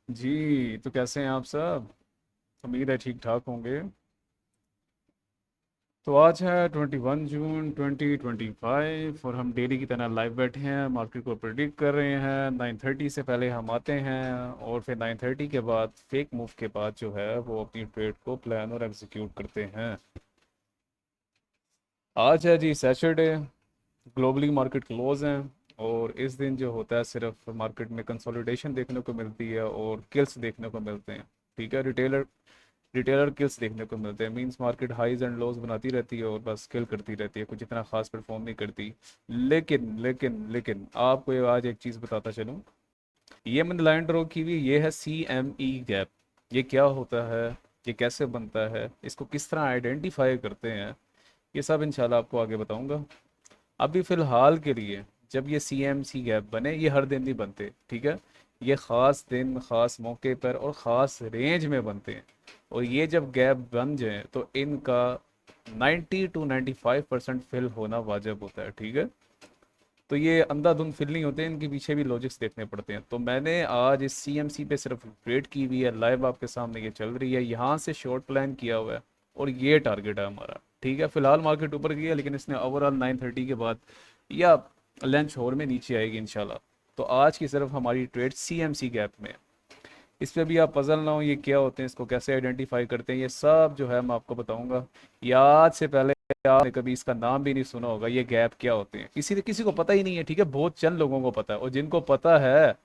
जी तो कैसे हैं आप सब। उम्मीद है ठीक ठाक होंगे। तो आज है 21 जून 2025 और हम डेली की तरह लाइव बैठे हैं, मार्केट को प्रिडिक्ट कर रहे हैं। 9:30 से पहले हम आते हैं और फिर 9:30 के बाद फेक मूव के बाद जो है वो अपनी ट्रेड को प्लान और एग्जीक्यूट करते हैं। आज है जी सैटरडे, ग्लोबली मार्केट क्लोज हैं और इस दिन जो होता है सिर्फ मार्केट में कंसोलिडेशन देखने को मिलती है और किल्स देखने को मिलते हैं। ठीक है, रिटेलर किल्स देखने को मिलते हैं। Means market highs and lows बनाती रहती है और बस किल करती रहती है, कुछ इतना खास परफॉर्म नहीं करती। लेकिन आपको ये आज एक चीज़ बताता चलूँ। ये मैंने लाइन ड्रॉ की हुई, ये है CME गैप। ये क्या होता है, ये कैसे बनता है, इसको किस तरह आइडेंटिफाई करते हैं, ये सब इंशाल्लाह आपको आगे बताऊंगा। अभी फ़िलहाल के लिए जब ये CMC गैप बने, ये हर दिन नहीं बनते, ठीक है। ये ख़ास दिन, ख़ास मौके पर और ख़ास रेंज में बनते हैं। और ये जब गैप बन जाए तो इनका 90 to 95% फिल होना वाजिब होता है, ठीक है। तो ये अंधाधुंध फिल नहीं होते, इनके पीछे भी लॉजिक्स देखने पड़ते हैं। तो मैंने आज इस CMC पे सिर्फ ट्रेड की हुई है, लाइव आपके सामने ये चल रही है, यहाँ से शॉर्ट प्लान किया हुआ है और ये टारगेट है हमारा। ठीक है, फिलहाल मार्केट ऊपर गई है लेकिन इसने ओवरऑल 9:30 के बाद या लंच होर में नीचे आएगी इंशाल्लाह। तो आज की सिर्फ हमारी ट्रेड CMC गैप में है। इस पे भी आप पजल ना हो, ये क्या होते हैं, इसको कैसे आइडेंटिफाई करते हैं, ये सब जो है मैं आपको बताऊंगा। या आज से पहले आपने कभी इसका नाम भी नहीं सुना होगा, ये गैप क्या होते हैं, किसी को पता ही नहीं है, ठीक है। बहुत चंद लोगों को पता है और जिनको पता है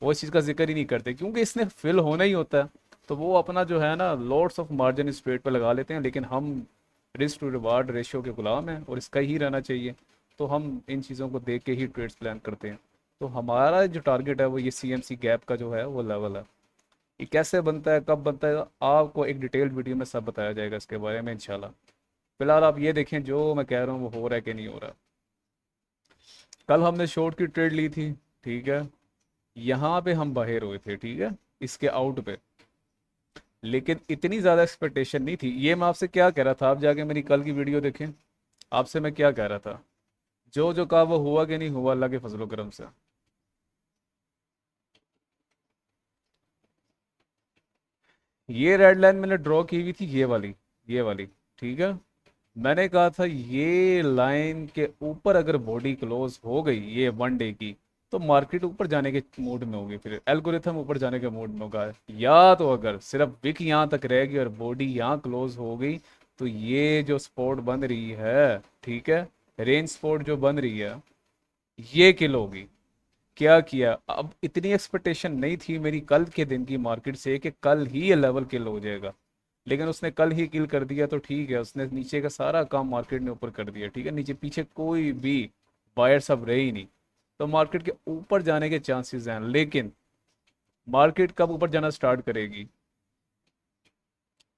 वो इस चीज़ का जिक्र ही नहीं करते क्योंकि इसने फिल होना ही होता है। तो वो अपना जो है ना लॉट्स ऑफ मार्जिन इस ट्रेड पे लगा लेते हैं, लेकिन हम रिस्क टू रिवार्ड रेशियो के गुलाम हैं और इसका ही रहना चाहिए। तो हम इन चीज़ों को देख के ही ट्रेड्स प्लान करते हैं। तो हमारा जो टारगेट है वो ये CMC गैप का जो है वो लेवल है। ये कैसे बनता है, कब बनता है, आपको एक डिटेल्ड वीडियो में सब बताया जाएगा इसके बारे में इंशाल्लाह। फिलहाल आप ये देखें जो मैं कह रहा हूँ वो हो रहा है कि नहीं हो रहा। कल हमने शॉर्ट की ट्रेड ली थी, ठीक है। यहाँ पे हम बाहर हुए थे, ठीक है, इसके आउट पे। लेकिन इतनी ज़्यादा एक्सपेक्टेशन नहीं थी। ये मैं आपसे क्या कह रहा था, आप जाके मेरी कल की वीडियो देखें। आपसे मैं क्या कह रहा था, जो जो कहा वो हुआ कि नहीं हुआ, अल्लाह के फजलो करम से। ये रेड लाइन मैंने ड्रॉ की हुई थी, ये वाली, ठीक है। मैंने कहा था ये लाइन के ऊपर अगर बॉडी क्लोज हो गई ये 1 डे की, तो मार्केट ऊपर जाने के मूड में होगी, फिर एल्गोरिथम ऊपर जाने के मूड में होगा। या तो अगर सिर्फ विक यहाँ तक रहेगी और बॉडी यहाँ क्लोज हो गई, तो ये जो स्पॉट बन रही है, ठीक है, रेंज स्पॉट जो बन रही है, ये किल होगी। क्या किया, अब इतनी एक्सपेक्टेशन नहीं थी मेरी कल के दिन की मार्केट से कि कल ही ये लेवल किल हो जाएगा। लेकिन उसने कल ही किल कर दिया तो ठीक है, उसने नीचे का सारा काम मार्केट ने ऊपर कर दिया, ठीक है। नीचे पीछे कोई भी बायर सब रहे ही नहीं। तो मार्केट के ऊपर जाने के चांसेस हैं, लेकिन मार्केट कब ऊपर जाना स्टार्ट करेगी।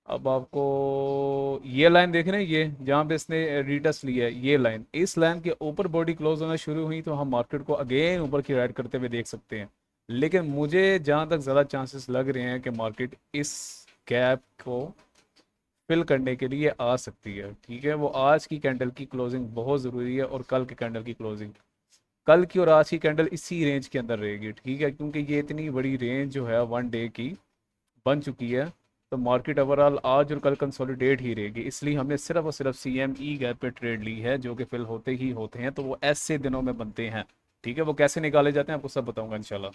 अब आपको ये लाइन देख रहे हैं, ये जहाँ पे इसने रीटेस्ट लिया है, ये लाइन, इस लाइन के ऊपर बॉडी क्लोज होना शुरू हुई तो हम मार्केट को अगेन ऊपर की राइड करते हुए देख सकते हैं। लेकिन मुझे जहाँ तक ज़्यादा चांसेस लग रहे हैं कि मार्केट इस गैप को फिल करने के लिए आ सकती है, ठीक है। वो आज की कैंडल की क्लोजिंग बहुत ज़रूरी है और कल के कैंडल की क्लोजिंग, कल की और आज की कैंडल इसी रेंज के अंदर रहेगी, ठीक है। क्योंकि ये इतनी बड़ी रेंज जो है 1 डे की बन चुकी है। तो मार्केट ओवरऑल आज और कल कंसोलिडेट ही रहेगी, इसलिए हमने सिर्फ और सिर्फ CME गैप पे ट्रेड ली है, जो कि फिल होते ही होते हैं। तो वो ऐसे दिनों में बनते हैं, ठीक है। वो कैसे निकाले जाते हैं आपको सब बताऊंगा इंशाल्लाह।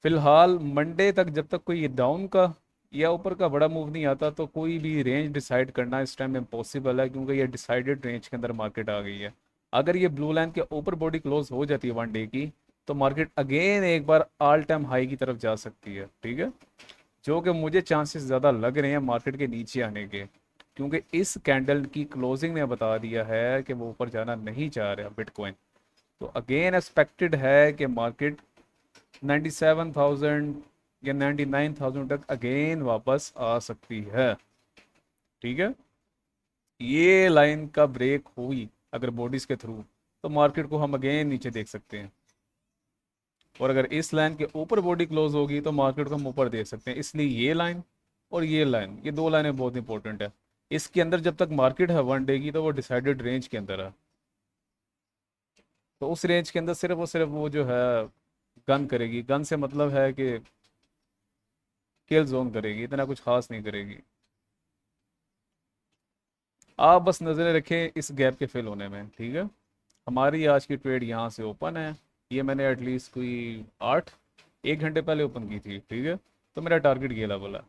फिलहाल मंडे तक जब तक कोई डाउन का या ऊपर का बड़ा मूव नहीं आता तो कोई भी रेंज डिसाइड करना इस टाइम इम्पॉसिबल है, क्योंकि ये डिसाइडेड रेंज के अंदर मार्केट आ गई है। अगर ये ब्लू लाइन के ऊपर बॉडी क्लोज हो जाती है 1 डे की, तो मार्केट अगेन एक बार ऑल टाइम हाई की तरफ जा सकती है, ठीक है। जो कि मुझे चांसेस ज़्यादा लग रहे हैं मार्केट के नीचे आने के, क्योंकि इस कैंडल की क्लोजिंग ने बता दिया है कि वो ऊपर जाना नहीं चाह रहा बिटकॉइन। तो अगेन एक्सपेक्टेड है कि मार्केट 97,000 या 99,000 तक अगेन वापस आ सकती है, ठीक है। ये लाइन का ब्रेक हुई अगर बॉडीज के थ्रू, तो मार्केट को हम अगेन नीचे देख सकते हैं। और अगर इस लाइन के ऊपर बॉडी क्लोज होगी तो मार्केट को हम ऊपर देख सकते हैं। इसलिए ये लाइन और ये लाइन, ये दो लाइनें बहुत इंपॉर्टेंट है। इसके अंदर जब तक मार्केट है 1 डे की, तो वो डिसाइडेड रेंज के अंदर है। तो उस रेंज के अंदर सिर्फ और सिर्फ वो जो है गन करेगी, गन से मतलब है कि किल जोन करेगी, इतना कुछ खास नहीं करेगी। आप बस नज़रें रखें इस गैप के फिल होने में, ठीक है। हमारी आज की ट्रेड यहाँ से ओपन है। ये मैंने एटलीस्ट कोई 1 घंटे पहले ओपन की थी, ठीक है। तो मेरा टारगेट ये लेवल है।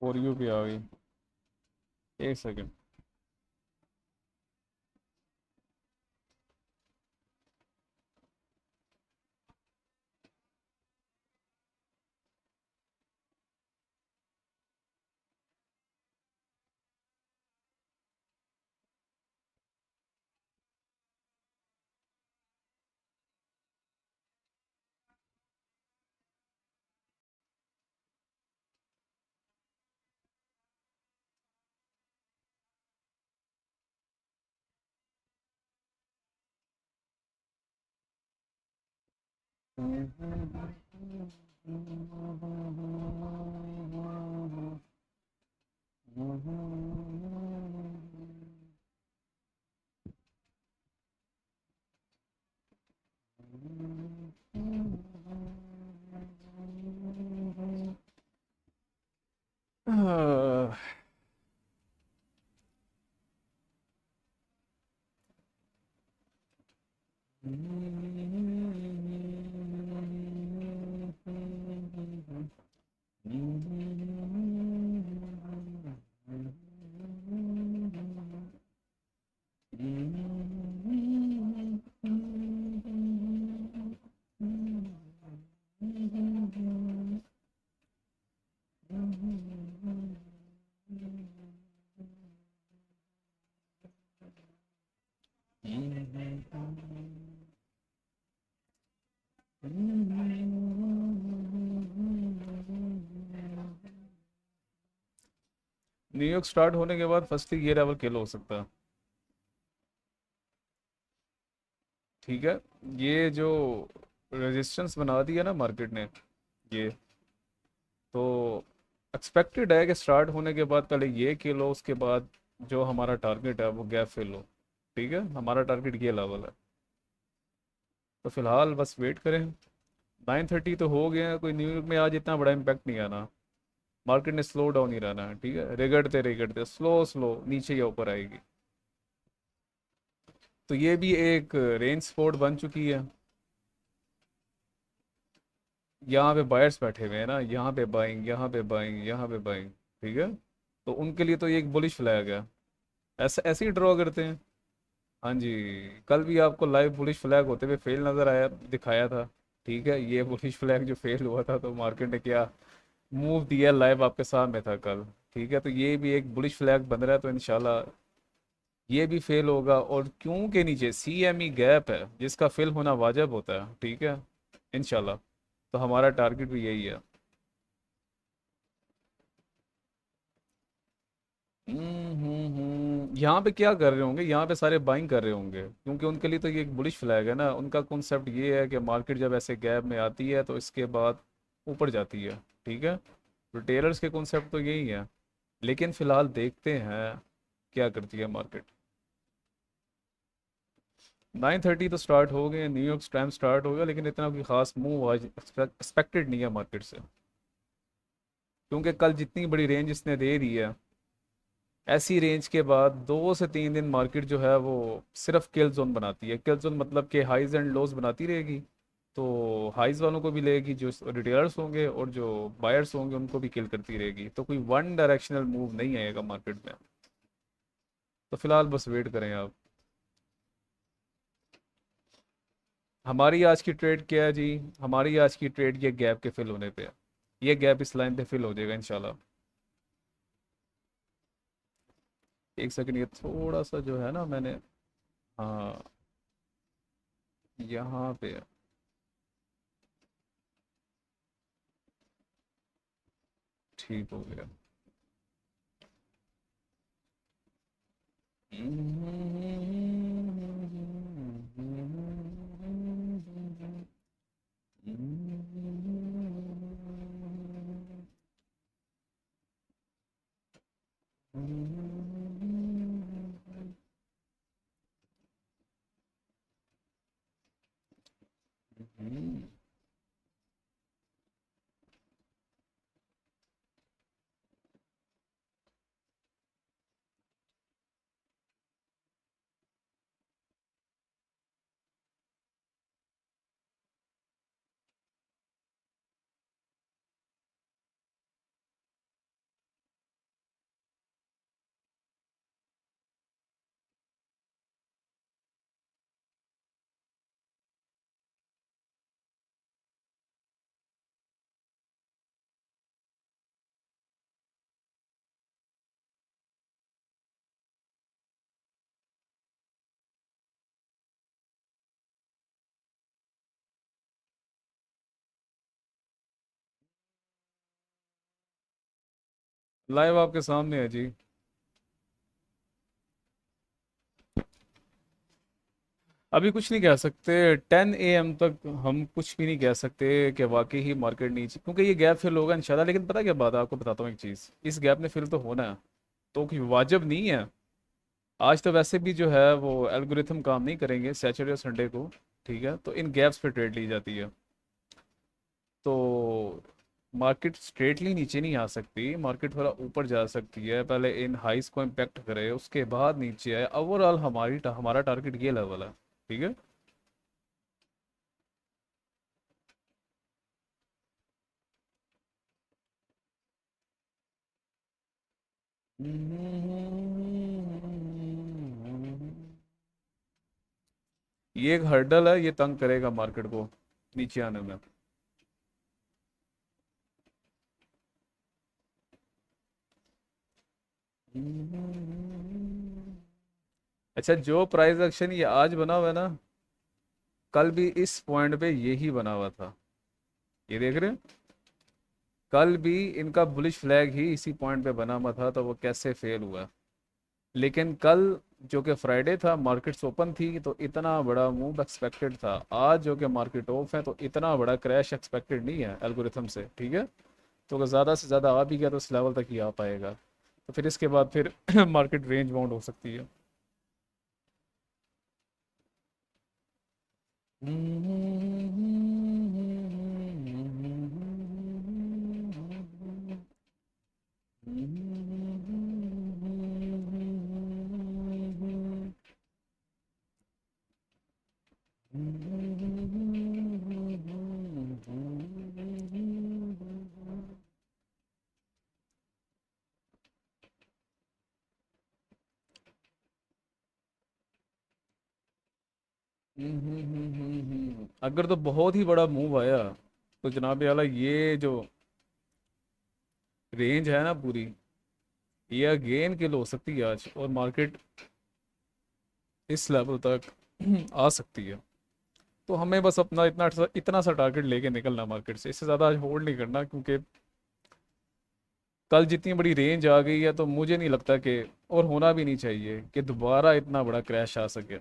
फॉर यू पे आ गई। एक सेकंड। न्यूयॉर्क स्टार्ट होने के बाद फर्स्टली ये लेवल किल हो सकता है, ठीक है। ये जो रेजिस्टेंस बना दिया ना मार्केट ने, ये तो एक्सपेक्टेड है कि स्टार्ट होने के बाद पहले ये किल हो, उसके बाद जो हमारा टारगेट है वो गैप फिल हो, ठीक है। हमारा टारगेट ये लेवल है। तो फिलहाल बस वेट करें। 9:30 तो हो गया है, कोई न्यूयॉर्क में आज इतना बड़ा इम्पैक्ट नहीं आना। मार्केट ने स्लो डाउन ही रहना है, ठीक है। रेगड़ते रेगड़ते स्लो स्लो नीचे या ऊपर आएगी। तो ये भी एक रेंज स्पॉट बन चुकी है। यहाँ पे बायर्स बैठे हुए हैं ना, यहाँ पे बाइंग, यहाँ पे बाइंग, यहाँ पे बाइंग, ठीक है। तो उनके लिए तो ये एक बुलिश फ्लैग है। ऐसा ऐसे ही ड्रॉ करते हैं। हाँ जी। कल भी आपको लाइव बुलिश फ्लैग होते हुए फेल नज़र आया, दिखाया था, ठीक है। ये बुलिश फ्लैग जो फेल हुआ था, तो मार्केट ने क्या मूव दिया, लाइव आपके सामने था कल, ठीक है। तो ये भी एक बुलिश फ्लैग बन रहा है, तो इंशाल्लाह ये भी फेल होगा। और क्यों के नीचे CME गैप है जिसका फिल होना वाजिब होता है, ठीक है, इंशाल्लाह। तो हमारा टारगेट भी यही है। यहाँ पे क्या कर रहे होंगे, यहाँ पे सारे बाइंग कर रहे होंगे, क्योंकि उनके लिए तो ये एक बुलिश फ्लैग है ना। उनका कॉन्सेप्ट ये है कि मार्केट जब ऐसे गैप में आती है तो इसके बाद ऊपर जाती है, ठीक है। रिटेलर्स के कॉन्सेप्ट तो यही है। लेकिन फिलहाल देखते हैं क्या करती है मार्केट। 9:30 तो स्टार्ट हो गए, न्यूयॉर्क टाइम स्टार्ट हो गया, लेकिन इतना कोई खास मूव आज एक्सपेक्टेड नहीं है मार्केट से। क्योंकि कल जितनी बड़ी रेंज इसने दे दी है, ऐसी रेंज के बाद 2 से 3 दिन मार्केट जो है वो सिर्फ किल जोन बनाती है। किल जोन मतलब कि हाइज एंड लोज बनाती रहेगी। तो हाइज वालों को भी लेगी, जो रिटेलर्स होंगे, और जो बायर्स होंगे उनको भी किल करती रहेगी। तो कोई वन डायरेक्शनल मूव नहीं आएगा मार्केट में। तो फिलहाल बस वेट करें आप। हमारी आज की ट्रेड क्या है जी? हमारी आज की ट्रेड ये गैप के फिल होने पे है। ये गैप इस लाइन पे फिल हो जाएगा इंशाल्लाह। एक सेकंड, ये थोड़ा सा जो है ना मैंने, हाँ यहाँ पे ठीक हो गया। लाइव आपके सामने है जी। अभी कुछ नहीं कह सकते, 10 AM तक हम कुछ भी नहीं कह सकते कि वाकई ही मार्केट नीचे, क्योंकि ये गैप फिल होगा इंशाल्लाह। लेकिन पता क्या बात है, आपको बताता हूँ एक चीज़, इस गैप ने फिल तो होना है, तो कोई वाजिब नहीं है। आज तो वैसे भी जो है वो एल्गोरिथम काम नहीं करेंगे सैटरडे और संडे को, ठीक है, तो इन गैप्स पे ट्रेड ली जाती है। तो मार्केट स्ट्रेटली नीचे नहीं आ सकती, मार्केट थोड़ा ऊपर जा सकती है, पहले इन हाइस को इम्पेक्ट करे उसके बाद नीचे आए। ओवरऑल हमारा टारगेट ये लेवल है, ठीक है। ये एक हर्डल है, ये तंग करेगा मार्केट को नीचे आने में। अच्छा, जो प्राइस एक्शन ये आज बना हुआ है ना, कल भी इस पॉइंट पे यही बना हुआ था, ये देख रहे हैं। कल भी इनका बुलिश फ्लैग ही इसी पॉइंट पे बना हुआ था, तो वो कैसे फेल हुआ। लेकिन कल जो कि फ्राइडे था, मार्केट्स ओपन थी, तो इतना बड़ा मूव एक्सपेक्टेड था। आज जो कि मार्केट ऑफ है, तो इतना बड़ा क्रैश एक्सपेक्टेड नहीं है एल्गोरिथम से, ठीक है। तो अगर ज़्यादा से ज़्यादा आ भी गया तो इस लेवल तक ही आ पाएगा, तो फिर इसके बाद फिर मार्केट रेंज बाउंड हो सकती है। अगर तो बहुत ही बड़ा मूव आया, तो जनाब आला ये जो रेंज है ना पूरी, ये अगेन किल हो सकती है आज, और मार्केट इस लेवल तक आ सकती है। तो हमें बस अपना इतना सा टारगेट लेके निकलना मार्केट से, इससे ज़्यादा आज होल्ड नहीं करना, क्योंकि कल जितनी बड़ी रेंज आ गई है, तो मुझे नहीं लगता कि, और होना भी नहीं चाहिए कि दोबारा इतना बड़ा क्रैश आ सके।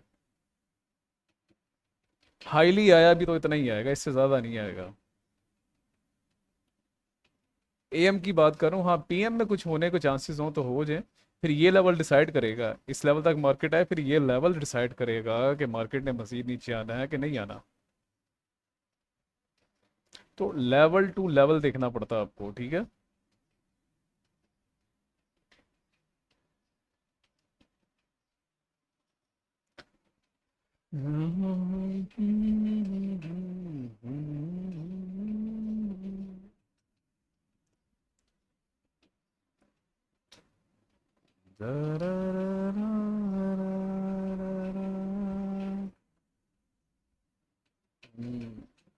हाईली आया भी तो इतना ही आएगा, इससे ज़्यादा नहीं आएगा। एएम की बात करूं, हाँ पीएम में कुछ होने के चांसेस हों तो हो जाए। फिर ये लेवल डिसाइड करेगा, इस लेवल तक मार्केट आए, फिर ये लेवल डिसाइड करेगा कि मार्केट ने मजीद नीचे आना है कि नहीं आना। तो लेवल टू लेवल देखना पड़ता है आपको, ठीक है।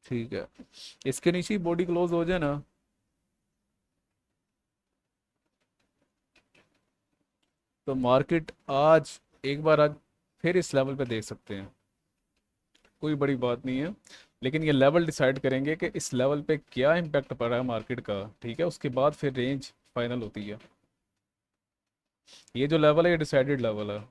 ठीक है, इसके नीचे ही बॉडी क्लोज हो जाए ना। तो मार्केट आज एक बार आज फिर इस लेवल पे देख सकते हैं, कोई बड़ी बात नहीं है। लेकिन ये लेवल डिसाइड करेंगे कि इस लेवल पे क्या इम्पैक्ट पड़ रहा है मार्केट का, ठीक है, उसके बाद फिर रेंज फाइनल होती है। ये जो लेवल है ये डिसाइडेड लेवल है।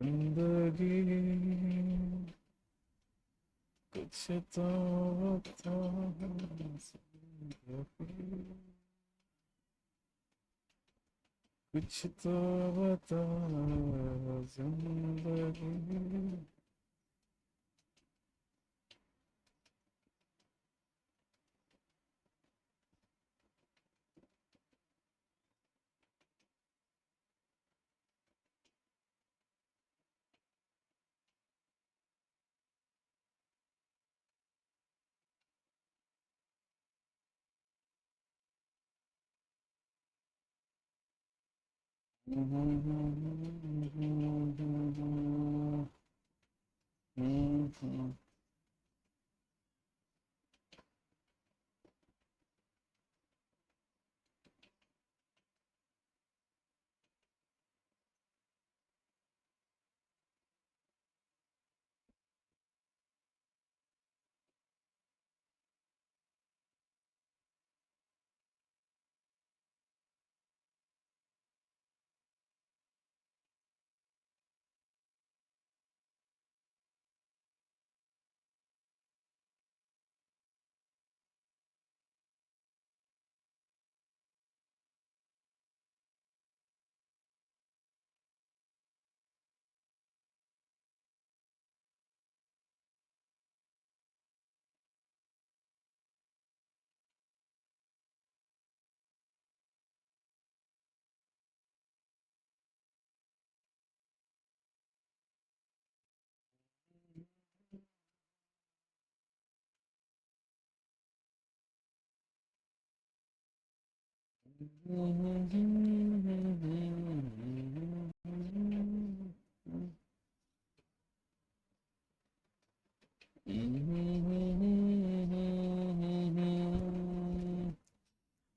जिंदगी कुछ तो बता जिंदगी, कुछ तो बता जिंदगी।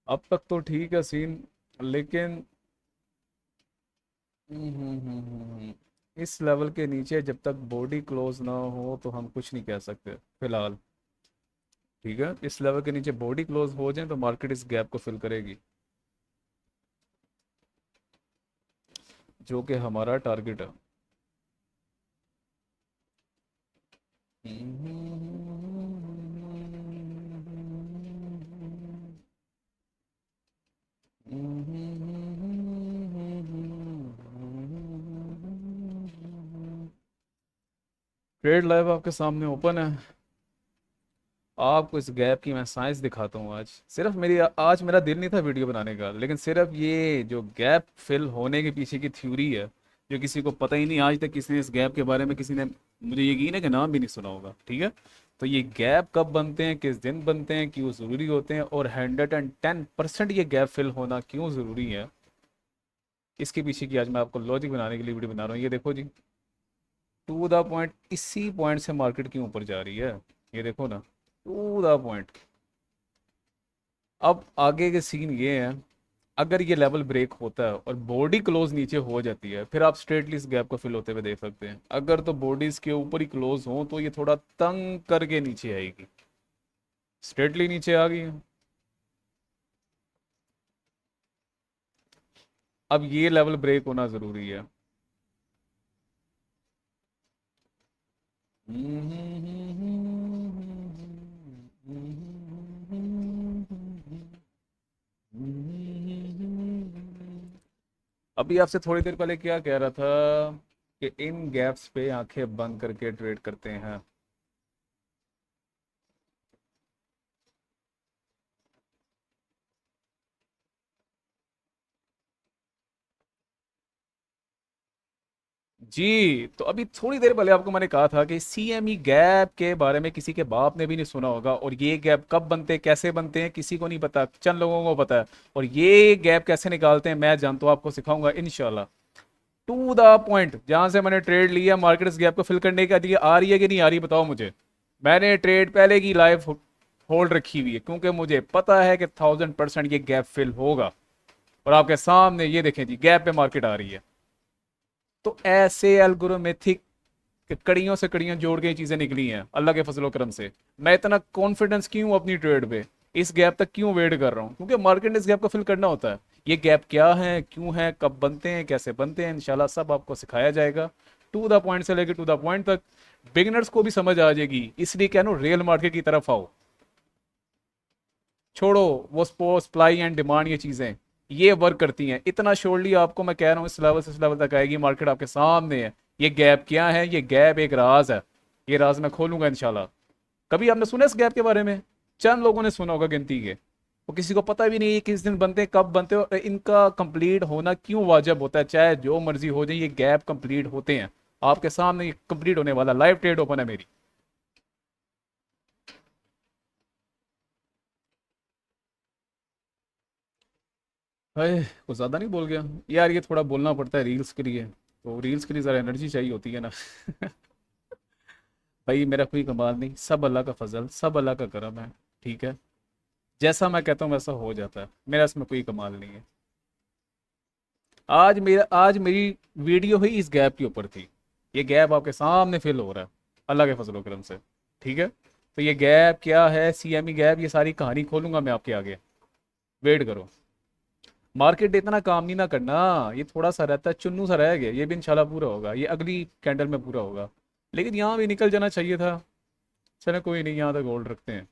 अब तक तो ठीक है सीन, लेकिन इस लेवल के नीचे जब तक बॉडी क्लोज ना हो तो हम कुछ नहीं कह सकते फिलहाल। ठीक है, इस लेवल के नीचे बॉडी क्लोज हो जाए तो मार्केट इस गैप को फिल करेगी, जो कि हमारा टारगेट है। ट्रेड लाइव आपके सामने ओपन है। आपको इस गैप की मैं साइंस दिखाता हूँ आज। सिर्फ मेरी आज मेरा दिल नहीं था वीडियो बनाने का, लेकिन सिर्फ ये जो गैप फिल होने के पीछे की थ्योरी है, जो किसी को पता ही नहीं आज तक, किसी ने इस गैप के बारे में किसी ने, मुझे यकीन है कि नाम भी नहीं सुना होगा, ठीक है। तो ये गैप कब बनते हैं, किस दिन बनते हैं, क्यों ज़रूरी होते हैं, और 110% ये गैप फिल होना क्यों ज़रूरी है, इसके पीछे की आज मैं आपको लॉजिक बनाने के लिए वीडियो बना रहा हूँ। ये देखो जी, टू द पॉइंट, इसी पॉइंट से मार्केट क्यों ऊपर जा रही है, ये देखो ना, टू द पॉइंट। अब आगे के सीन ये है, अगर ये लेवल ब्रेक होता है और बॉडी क्लोज नीचे हो जाती है, फिर आप स्ट्रेटली इस गैप को फिल होते हुए देख सकते हैं। अगर तो बॉडीज के ऊपर ही क्लोज हो तो ये थोड़ा तंग करके नीचे आएगी, स्ट्रेटली नीचे आ गई है। अब ये लेवल ब्रेक होना ज़रूरी है। अभी आपसे थोड़ी देर पहले क्या कह रहा था कि इन गैप्स पे आंखें बंद करके ट्रेड करते हैं। जी, तो अभी थोड़ी देर पहले आपको मैंने कहा था कि सीएमई गैप के बारे में किसी के बाप ने भी नहीं सुना होगा, और ये गैप कब बनते हैं, कैसे बनते हैं, किसी को नहीं पता, चंद लोगों को पता है। और ये गैप कैसे निकालते हैं मैं जानता हूँ, आपको सिखाऊंगा इंशाल्लाह। टू द पॉइंट, जहां से मैंने ट्रेड लिया मार्केट इस गैप को फिल करने के लिए, आ रही है कि नहीं आ रही बताओ मुझे। मैंने ट्रेड पहले की लाइव होल्ड रखी हुई है, क्योंकि मुझे पता है कि 1000% ये गैप फिल होगा। और आपके सामने ये देखें जी, गैप पे मार्केट आ रही है। तो ऐसे एल्गोरिथमिक कड़ियों से कड़ियां जोड़ के ये चीजें निकली हैं अल्लाह के फजलो करम से। मैं इतना कॉन्फिडेंस क्यों अपनी ट्रेड पे, इस गैप तक क्यों वेट कर रहा हूँ, क्योंकि मार्केट ने इस गैप को फिल करना होता है। ये गैप क्या है, क्यों है, कब बनते हैं, कैसे बनते हैं, इंशाल्लाह सब आपको सिखाया जाएगा। टू द पॉइंट से लेकर टू द पॉइंट तक बिगिनर्स को भी समझ आ जाएगी, इसलिए क्या नो रियल मार्केट की तरफ आओ। छोड़ो वो सप्लाई एंड डिमांड, ये चीजें ये वर्क करती हैं। इतना श्योरली आपको मैं कह रहा हूँ, इस लेवल से इस लेवल तक आएगी मार्केट, आपके सामने है। ये गैप क्या है, ये गैप एक राज है। ये राज मैं खोलूंगा इंशाल्लाह। कभी आपने सुना इस गैप के बारे में? चंद लोगों ने सुना होगा गिनती के। वो किसी को पता भी नहीं है किस दिन बनते हैं, कब बनते हैं, और इनका कंप्लीट होना क्यों वाजिब होता है। चाहे जो मर्जी हो जाए, ये गैप कंप्लीट होते हैं। आपके सामने ये कंप्लीट होने वाला, लाइव ट्रेड ओपन है मेरी। अरे कुछ ज़्यादा नहीं बोल गया यार, ये थोड़ा बोलना पड़ता है रील्स के लिए, तो रील्स के लिए ज़रा एनर्जी चाहिए होती है ना। भाई मेरा कोई कमाल नहीं, सब अल्लाह का फजल, सब अल्लाह का करम है। ठीक है, जैसा मैं कहता हूँ वैसा हो जाता है, मेरा इसमें कोई कमाल नहीं है। आज मेरी वीडियो ही इस गैप के ऊपर थी। ये गैप आपके सामने फिल हो रहा है अल्लाह के फजल करम से। ठीक है, तो ये गैप क्या है, सीएमई गैप, ये सारी कहानी खोलूंगा मैं आपके आगे। वेट करो। मार्केट इतना काम नहीं ना करना, ये थोड़ा सा रहता है, चुन्नू सा रह गया, ये भी इंशाल्लाह पूरा होगा, ये अगली कैंडल में पूरा होगा। लेकिन यहाँ भी निकल जाना चाहिए था। चलो कोई नहीं, यहाँ तक होल्ड रखते हैं।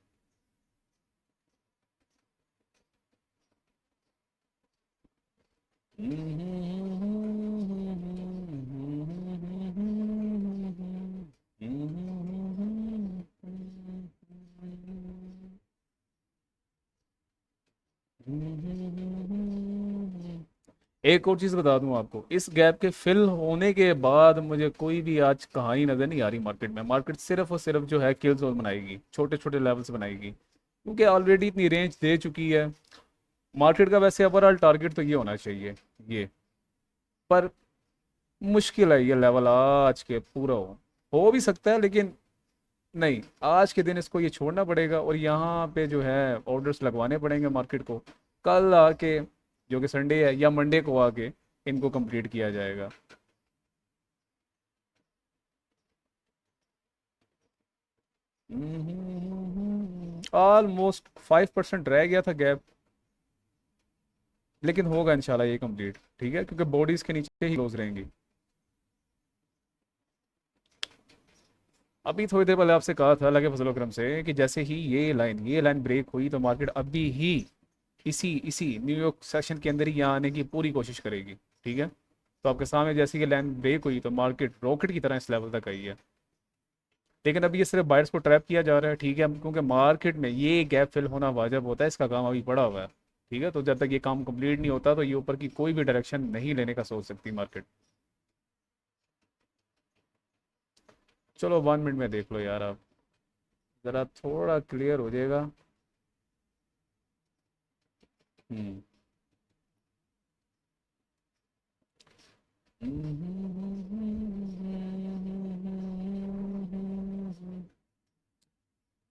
एक और चीज बता दूं आपको, इस गैप के फिल होने के बाद मुझे कोई भी आज कहानी नजर नहीं आ रही मार्केट में। मार्केट सिर्फ और सिर्फ जो है किल जोन बनाएगी, छोटे छोटे लेवल्स बनाएगी, क्योंकि ऑलरेडी इतनी रेंज दे चुकी है। मार्केट का वैसे ओवरऑल टारगेट तो ये होना चाहिए, ये। पर मुश्किल है ये लेवल आज के पूरा हो भी सकता है, लेकिन नहीं, आज के दिन इसको ये छोड़ना पड़ेगा, और यहाँ पे जो है ऑर्डर्स लगवाने पड़ेंगे मार्केट को। कल आके, जो कि संडे है, या मंडे को आके इनको कंप्लीट किया जाएगा। ऑलमोस्ट 5% रह गया था गैप, लेकिन होगा इंशाल्लाह ये कंप्लीट। ठीक है, क्योंकि बॉडीज के नीचे ही क्लोज रहेंगी। अभी थोड़ी देर पहले आपसे कहा था अल्लाह के फजल करम से कि जैसे ही ये लाइन ब्रेक हुई, तो मार्केट अभी ही इसी इसी न्यूयॉर्क सेशन के अंदर ही यहाँ आने की पूरी कोशिश करेगी। ठीक है, तो आपके सामने जैसे ही लाइन ब्रेक हुई, तो मार्केट रॉकेट की तरह इस लेवल तक आई है। लेकिन अभी ये सिर्फ बायर्स को ट्रैप किया जा रहा है। ठीक है, क्योंकि मार्केट में ये गैप फिल होना वाजिब होता है, इसका काम अभी पड़ा हुआ है। ठीक है, तो जब तक ये काम कंप्लीट नहीं होता, तो ये ऊपर की कोई भी डायरेक्शन नहीं लेने का सोच सकती मार्केट। चलो 1 मिनट में देख लो यार आप, ज़रा थोड़ा क्लियर हो जाएगा। हम्म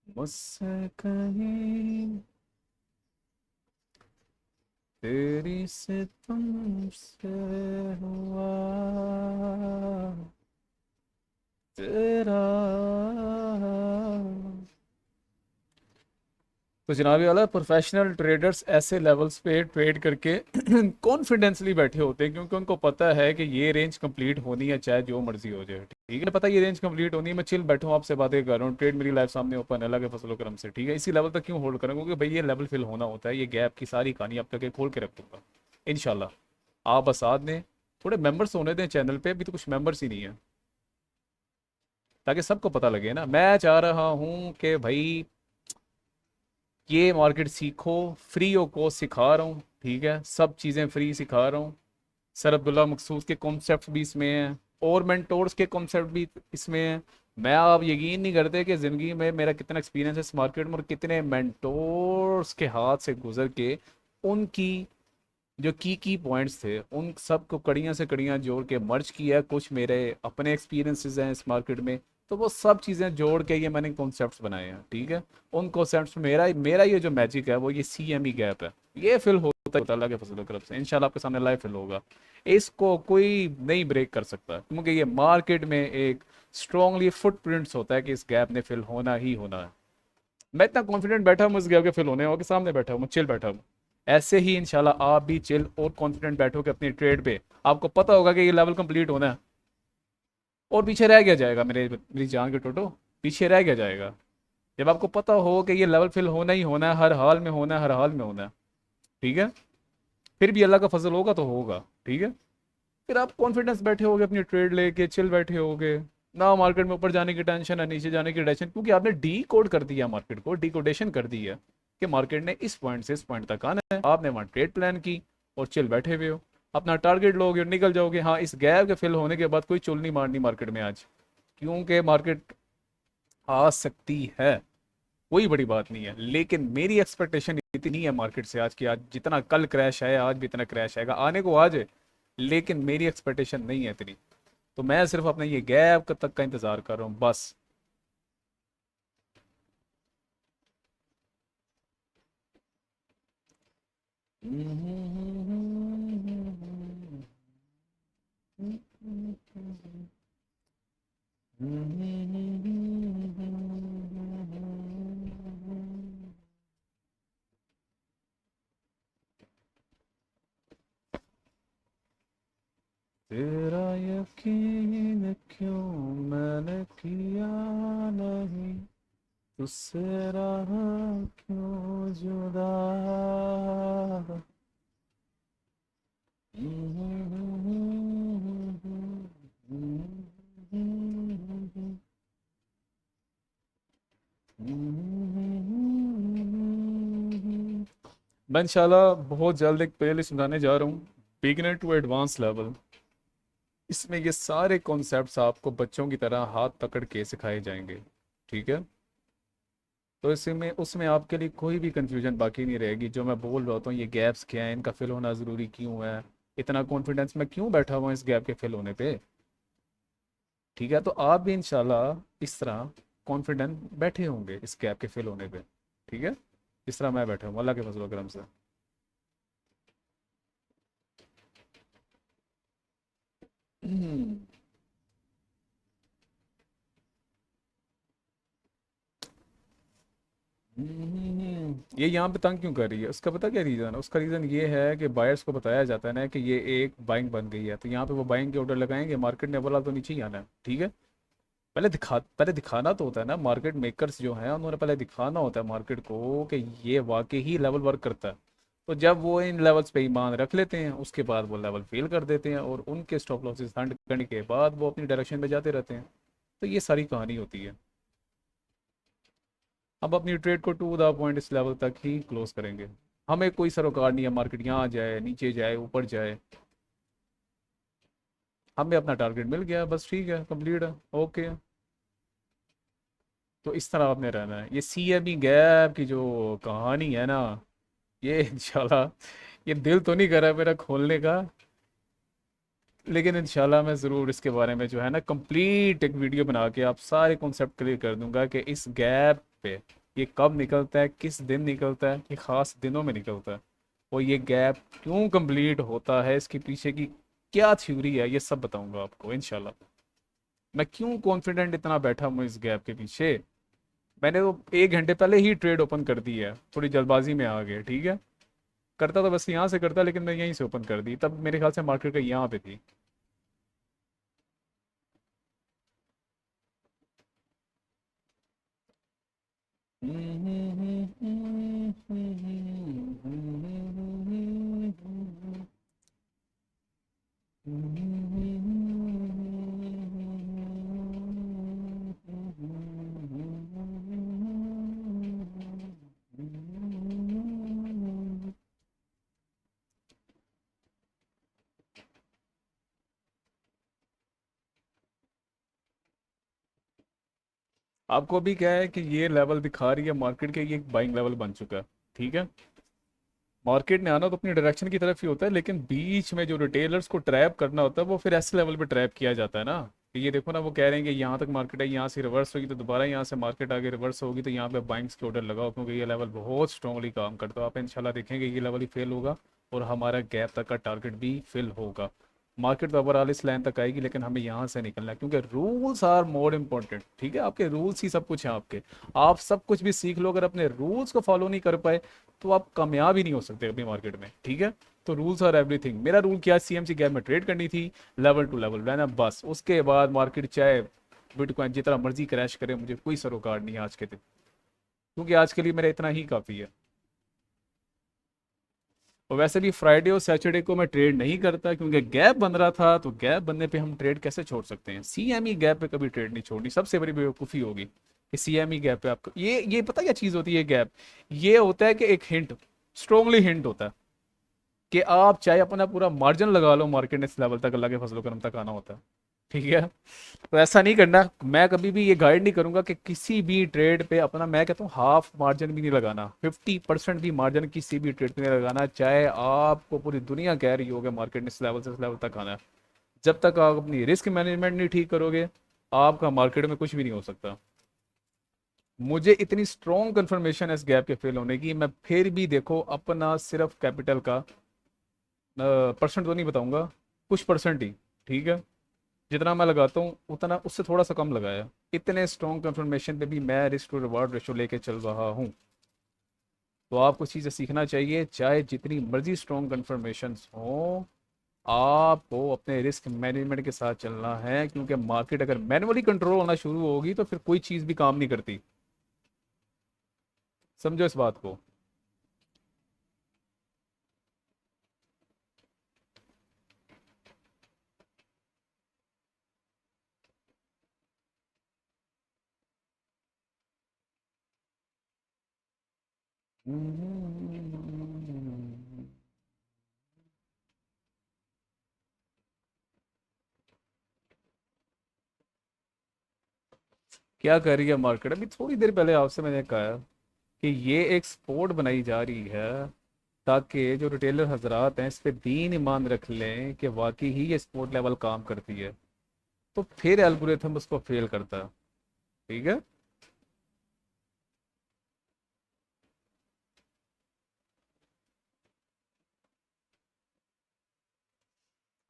मुझसे कहीं तेरी से तुमसे हुआ, तेरा तो जनाबी वाला प्रोफेशनल ट्रेडर्स ऐसे लेवल्स पे ट्रेड करके कॉन्फिडेंसली बैठे होते हैं, क्योंकि उनको पता है कि ये रेंज कंप्लीट होनी है चाहे जो मर्जी हो जाए। ठीक है, पता है ये रेंज कंप्लीट होनी है, मैं चिल बैठूँ आपसे बातें कर रहा हूँ, ट्रेड मेरी लाइफ सामने ओपन है, अल्लाह के फजल करम से। ठीक है, इसी लेवल तक क्यों होल्ड करूँ, क्योंकि भाई ये लेवल फिल होना होता है। ये गैप की सारी कहानी आप तक खोल के रख दूंगा इंशाल्लाह। आप बस साथ दें, थोड़े मेंबर्स होने दें चैनल पे, अभी तो कुछ मेंबर्स ही नहीं है, ताकि सबको पता लगे ना। मैं चाह रहा हूँ कि भाई ये मार्केट सीखो, फ्री ऑफ कॉस्ट सिखा रहा हूँ। ठीक है, सब चीज़ें फ्री सिखा रहा हूँ। सर अब्दुल्ला मखसूस के कॉन्सेप्ट भी इसमें हैं, और मेंटोर्स के कॉन्सेप्ट भी इसमें हैं। मैं, आप यकीन नहीं करते कि ज़िंदगी में मेरा कितना एक्सपीरियंस है इस मार्केट में, और कितने मेंटोर्स के हाथ से गुजर के उनकी जो की पॉइंट्स थे उन सब को कड़ियाँ से कड़ियाँ जोड़ के मर्ज किया। कुछ मेरे अपने एक्सपीरियंसेस हैं इस मार्केट में, तो वो सब चीज़ें जोड़ के ये मैंने कॉन्सेप्ट्स बनाए हैं। ठीक है, उन कॉन्सेप्ट्स में मेरा मेरा ये जो मैजिक है वो ये CME गैप है। ये फिल होता है अल्लाह के फजल करम से, इंशाल्लाह आपके सामने लाइव फिल होगा। इसको कोई नहीं ब्रेक कर सकता, क्योंकि ये मार्केट में एक स्ट्रांगली फुटप्रिंट्स होता है कि इस गैप ने फिल होना ही होना है। मैं इतना कॉन्फिडेंट बैठा हूँ इस गैप के फिल होने और के सामने बैठा हूँ, चिल बैठा हूँ। ऐसे ही इंशाल्लाह आप भी चिल और कॉन्फिडेंट बैठोगे अपनी ट्रेड पे। आपको पता होगा कि ये लेवल कंप्लीट होना है, और पीछे रह गया जाएगा मेरी जान के टोटो, पीछे रह गया जाएगा। जब आपको पता हो कि ये लेवल फिल होना ही होना है, हर हाल में होना है, हर हाल में होना है। ठीक है, फिर भी अल्लाह का फजल होगा तो होगा। ठीक है, फिर आप कॉन्फिडेंस बैठे होगे अपनी ट्रेड लेके, चिल बैठे होगे ना। मार्केट में ऊपर जाने की टेंशन है, नीचे जाने की टेंशन, क्योंकि आपने डी कोड कर दिया मार्केट को, डिकोडेशन कर दी है कि मार्केट ने इस पॉइंट से इस पॉइंट तक आना है। आपने वहाँ ट्रेड प्लान की और चिल बैठे हुए हो, अपना टारगेट लोगे और निकल जाओगे। हाँ, इस गैप के फिल होने के बाद कोई चुल नहीं मारनी मार्केट में आज, क्योंकि मार्केट आ सकती है, कोई बड़ी बात नहीं है। लेकिन मेरी एक्सपेक्टेशन इतनी है मार्केट से आज की, आज जितना कल क्रैश आया आज भी इतना क्रैश आएगा, आने को आज है, लेकिन मेरी एक्सपेक्टेशन नहीं है इतनी। तो मैं सिर्फ अपने ये गैप तक का इंतजार कर रहा हूँ बस। तेरा यकीन क्यों मैंने किया नहीं, तुझसे रहा क्यों जुदा। मैं इंशाल्लाह बहुत जल्द एक प्लेलिस्ट बनाने जा रहा हूँ, बिगिनर टू एडवांस लेवल। इसमें ये सारे कॉन्सेप्ट्स आपको बच्चों की तरह हाथ पकड़ के सिखाए जाएंगे। ठीक है, तो इसमें उसमें आपके लिए कोई भी कंफ्यूजन बाकी नहीं रहेगी। जो मैं बोल रहा होता हूँ ये गैप्स क्या हैं, इनका फिल होना ज़रूरी क्यों है, इतना कॉन्फिडेंस मैं क्यों बैठा हुआ इस गैप के फिल होने पे। ठीक है, तो आप भी इंशाल्लाह इस तरह कॉन्फिडेंट बैठे होंगे इस गैप के फिल होने पे। ठीक है, इस तरह मैं बैठा हूँ अल्लाह के फजल करम से। हम्म। ये यहाँ पे तंग क्यों कर रही है, उसका पता क्या रीज़न है? उसका रीज़न ये है कि बायर्स को बताया जाता है ना कि ये एक बाइंग बन गई है, तो यहाँ पे वो बाइंग के ऑर्डर लगाएंगे, मार्केट ने बोला तो नीचे ही आना है। ठीक है, पहले दिखाना तो होता है ना, मार्केट मेकर्स जो हैं उन्होंने पहले दिखाना होता है मार्केट को कि ये वाकई ही लेवल वर्क करता है। तो जब वो इन लेवल्स पे ईमान रख लेते हैं, उसके बाद वो लेवल फेल कर देते हैं, और उनके स्टॉप लॉसेस हंड करने के बाद वो अपनी डायरेक्शन में जाते रहते हैं। तो ये सारी कहानी होती है। अब अपनी ट्रेड को टू द पॉइंट इस लेवल तक ही क्लोज करेंगे। हमें कोई सरोकार नहीं है मार्केट यहाँ जाए, नीचे जाए, ऊपर जाए। हमें अपना टारगेट मिल गया बस, ठीक है, कंप्लीट है, ओके। तो इस तरह आपने रहना है। ये CME गैप की जो कहानी है ना, ये इंशाल्लाह, ये दिल तो नहीं कर रहा है मेरा खोलने का, लेकिन इंशाल्लाह मैं ज़रूर इसके बारे में जो है ना कंप्लीट एक वीडियो बना के आप सारे कॉन्सेप्ट क्लियर कर दूंगा कि इस गैप पे ये कब निकलता है, किस दिन निकलता है, ये ख़ास दिनों में निकलता है, और ये गैप क्यों कंप्लीट होता है, इसके पीछे की क्या थ्योरी है, ये सब बताऊंगा आपको इंशाल्लाह। मैं क्यों कॉन्फिडेंट इतना बैठा हूँ इस गैप के पीछे, मैंने तो 1 घंटे पहले ही ट्रेड ओपन कर दी है, थोड़ी जल्दबाजी में आ गए, ठीक है। करता तो बस यहाँ से करता, लेकिन मैं यहीं से ओपन कर दी, तब मेरे ख्याल से मार्केट का यहाँ पे थी। आपको भी क्या है कि ये लेवल दिखा रही है मार्केट के, ये एक बाइंग लेवल बन चुका है, ठीक है। मार्केट ने आना तो अपनी डायरेक्शन की तरफ ही होता है, लेकिन बीच में जो रिटेलर्स को ट्रैप करना होता है वो फिर ऐसे लेवल पे ट्रैप किया जाता है ना। कि ये देखो ना, वो कह रहे हैं कि यहाँ तक मार्केट है, यहाँ से रिवर्स होगी तो दोबारा यहाँ से मार्केट आगे रिवर्स होगी, तो यहाँ पे बाइंग्स के ऑर्डर लगाओ, क्योंकि ये लेवल बहुत स्ट्रांगली काम करता है। आप इंशाल्लाह देखेंगे ये लेवल ही फेल होगा और हमारा गैप तक का टारगेट भी फिल होगा। मार्केट तो ओवरऑल इस लाइन तक आएगी, लेकिन हमें यहाँ से निकलना है, क्योंकि रूल्स आर मोर इम्पोर्टेंट, ठीक है। आपके रूल्स ही सब कुछ है आपके। आप सब कुछ भी सीख लो, अगर अपने रूल्स को फॉलो नहीं कर पाए तो आप कामयाब ही नहीं हो सकते अपनी मार्केट में, ठीक है। तो रूल्स आर एवरीथिंग। मेरा रूल क्या, सीएमसी गैप में ट्रेड करनी थी, लेवल टू लेवल रहना बस। उसके बाद मार्केट चाहे बिटकॉइन जितना मर्जी क्रैश करे, मुझे कोई सरोकार नहीं है आज के दिन, क्योंकि आज के लिए मेरा इतना ही काफ़ी है। और वैसे भी फ्राइडे और सैटरडे को मैं ट्रेड नहीं करता, क्योंकि गैप बन रहा था, तो गैप बनने पे हम ट्रेड कैसे छोड़ सकते हैं। सीएमई गैप पे कभी ट्रेड नहीं छोड़नी, सबसे बड़ी बेवकूफ़ी होगी कि सीएमई गैप पे आपको ये पता क्या चीज़ होती है गैप। ये होता है कि एक हिंट, स्ट्रोंगली हिंट होता है कि आप चाहे अपना पूरा मार्जिन लगा लो, मार्केट ने इस लेवल तक, अल्लाह के फजलो करम तक आना होता है, ठीक है। तो ऐसा नहीं करना। मैं कभी भी ये गाइड नहीं करूंगा कि किसी भी ट्रेड पे अपना, मैं कहता हूँ हाफ मार्जिन भी नहीं लगाना, 50% भी मार्जिन किसी भी ट्रेड पे नहीं लगाना, चाहे आपको पूरी दुनिया कह रही होगी मार्केट ने इस लेवल से इस लेवल तक आना है। जब तक आप अपनी रिस्क मैनेजमेंट नहीं ठीक करोगे, आपका मार्केट में कुछ भी नहीं हो सकता। मुझे इतनी स्ट्रॉन्ग कंफर्मेशन है इस गैप के फेल होने की, मैं फिर भी देखो अपना सिर्फ कैपिटल का परसेंट तो नहीं बताऊंगा, कुछ परसेंट ही, ठीक है। जितना मैं लगाता हूँ उतना उससे थोड़ा सा कम लगाया। इतने स्ट्रॉन्ग कंफर्मेशन पे भी मैं रिस्क टू रिवार्ड रेशो लेके चल रहा हूँ। तो आपको चीज़ें सीखना चाहिए, चाहे जितनी मर्जी स्ट्रॉन्ग कंफर्मेशन हो, आपको अपने रिस्क मैनेजमेंट के साथ चलना है, क्योंकि मार्केट अगर मैनुअली कंट्रोल होना शुरू होगी तो फिर कोई चीज़ भी काम नहीं करती। समझो इस बात को। क्या कर रही है मार्केट, अभी थोड़ी देर पहले आपसे मैंने कहा कि ये एक स्पोर्ट बनाई जा रही है, ताकि जो रिटेलर हजरात हैं इस पे दीन ईमान रख लें कि वाकई ही ये स्पोर्ट लेवल काम करती है, तो फिर एल्गोरिथम उसको फेल करता है, ठीक है।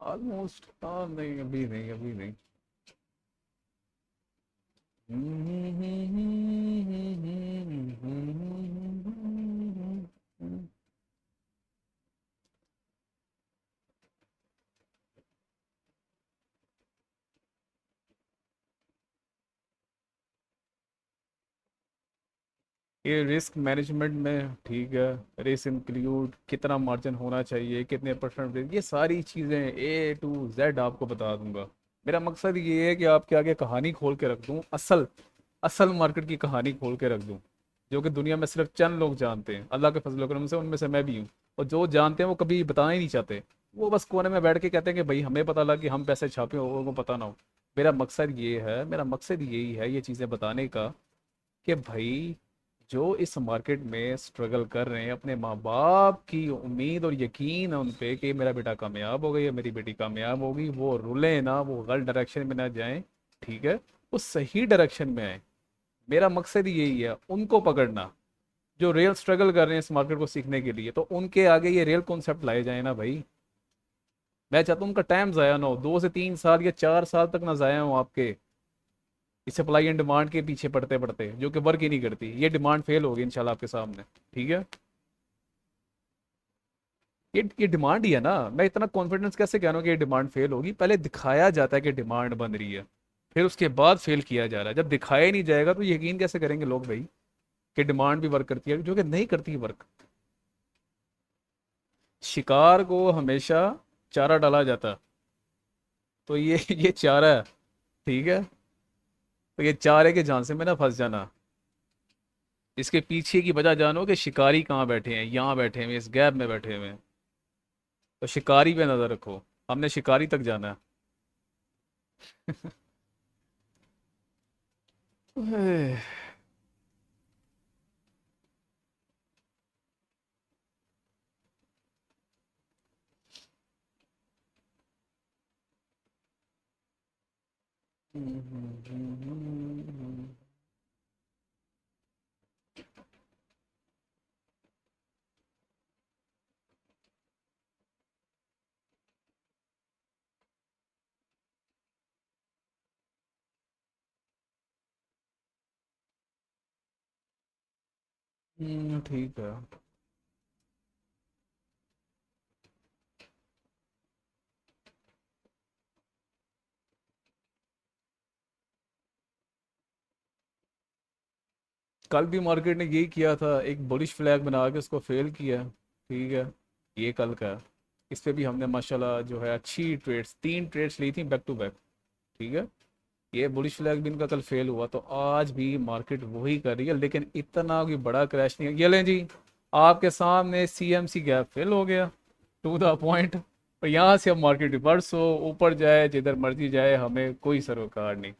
ऑलमोस्ट, हाँ नहीं अभी नहीं, अभी नहीं। ये रिस्क मैनेजमेंट में, ठीक है, रिस्क इंक्लूड कितना मार्जिन होना चाहिए, कितने परसेंट, ये सारी चीज़ें A to Z आपको बता दूंगा। मेरा मकसद ये है कि आपके आगे कहानी खोल के रख दूं, असल असल मार्केट की कहानी खोल के रख दूं, जो कि दुनिया में सिर्फ चंद लोग जानते हैं, अल्लाह के फजल करम से, उनमें से मैं भी हूँ। और जो जानते हैं वो कभी बताना ही नहीं चाहते, वो बस कोने में बैठ के कहते हैं कि भाई हमें पता लगा कि हम पैसे छापे, और को पता ना हो। मेरा मकसद ये है, मेरा मकसद यही है ये चीज़ें बताने का, कि भाई जो इस मार्केट में स्ट्रगल कर रहे हैं, अपने माँ बाप की उम्मीद और यकीन है उन पे कि मेरा बेटा कामयाब हो गई या मेरी बेटी कामयाब होगी, वो रुले ना, वो गलत डायरेक्शन में ना जाएं, ठीक है, वो सही डायरेक्शन में आए। मेरा मकसद यही है, उनको पकड़ना, जो रियल स्ट्रगल कर रहे हैं इस मार्केट को सीखने के लिए, तो उनके आगे ये रियल कॉन्सेप्ट लाए जाए ना भाई। मैं चाहता हूँ उनका टाइम ज़ाया ना हो, 2 से 3 साल या 4 साल तक ना ज़ाया हो आपके। इस सप्लाई एंड डिमांड के पीछे पड़ते पड़ते, जो कि वर्क ही नहीं करती। ये डिमांड फेल होगी इंशाल्लाह आपके सामने, ठीक है। ये डिमांड ही है ना, मैं इतना कॉन्फिडेंस कैसे कह रहा हूँ कि ये डिमांड फेल होगी। पहले दिखाया जाता है कि डिमांड बन रही है, फिर उसके बाद फेल किया जा रहा है। जब दिखाया ही नहीं जाएगा तो यकीन कैसे करेंगे लोग भाई कि डिमांड भी वर्क करती है, जो कि नहीं करती वर्क। शिकार को हमेशा चारा डाला जाता है, तो ये ये चारा है, ठीक है। तो ये चारे के झांसे में ना फंस जाना। इसके पीछे की वजह जानो कि शिकारी कहाँ बैठे हैं, यहाँ बैठे हुए, इस गैप में बैठे हुए हैं। तो शिकारी पे नजर रखो, हमने शिकारी तक जाना है। ठीक है। कल भी मार्केट ने यही किया था, एक बुलिश फ्लैग बना के उसको फेल किया, ठीक है। ये कल का है। इस पे भी हमने माशाल्लाह जो है अच्छी ट्रेड्स, 3 ट्रेड्स ली थी बैक टू बैक, ठीक है। ये बुलिश फ्लैग भी इनका कल फेल हुआ, तो आज भी मार्केट वही कर रही है, लेकिन इतना कोई बड़ा क्रैश नहीं है। ये लें जी, आपके सामने सीएमसी गैप फेल हो गया, टू द पॉइंट। और यहाँ से अब मार्केट रिवर्स हो, ऊपर जाए, जिधर मर्जी जाए, हमें कोई सरोकार नहीं।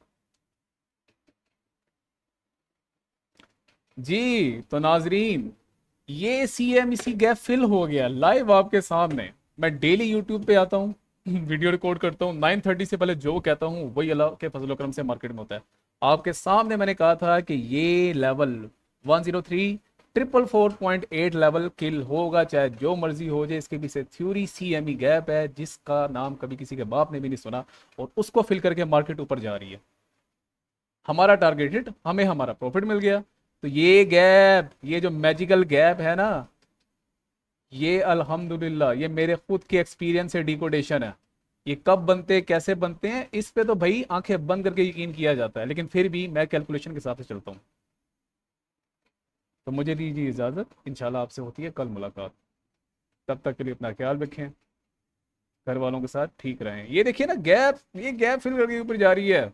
जी तो नाजरीन, ये सीएमसी गैप फिल हो गया लाइव आपके सामने। मैं डेली यूट्यूब पे आता हूँ, वीडियो रिकॉर्ड करता हूँ, 9:30 से पहले जो कहता हूँ वही अल्लाह के फजल करम से मार्केट में होता है। आपके सामने मैंने कहा था कि ये लेवल 103,444.8 लेवल किल होगा, चाहे जो मर्जी हो जाए। इसके पीछे थ्योरी सीएमई गैप है, जिसका नाम कभी किसी के बाप ने भी नहीं सुना, और उसको फिल करके मार्केट ऊपर जा रही है। हमारा टारगेट हिट, हमें हमारा प्रॉफिट मिल गया। तो ये गैप, ये जो मैजिकल गैप है ना, ये अल्हम्दुलिल्लाह ये मेरे खुद के एक्सपीरियंस से डिकोडेशन है। ये कब बनते हैं, कैसे बनते हैं, इस पे तो भाई आंखें बंद करके यकीन किया जाता है, लेकिन फिर भी मैं कैलकुलेशन के हिसाब से चलता हूँ। तो मुझे दीजिए इजाज़त, इंशाल्लाह आपसे होती है कल मुलाकात। तब तक के लिए अपना ख्याल रखें, घर वालों के साथ ठीक रहें। ये देखिए ना गैप, ये गैप फिल करके ऊपर जा रही है।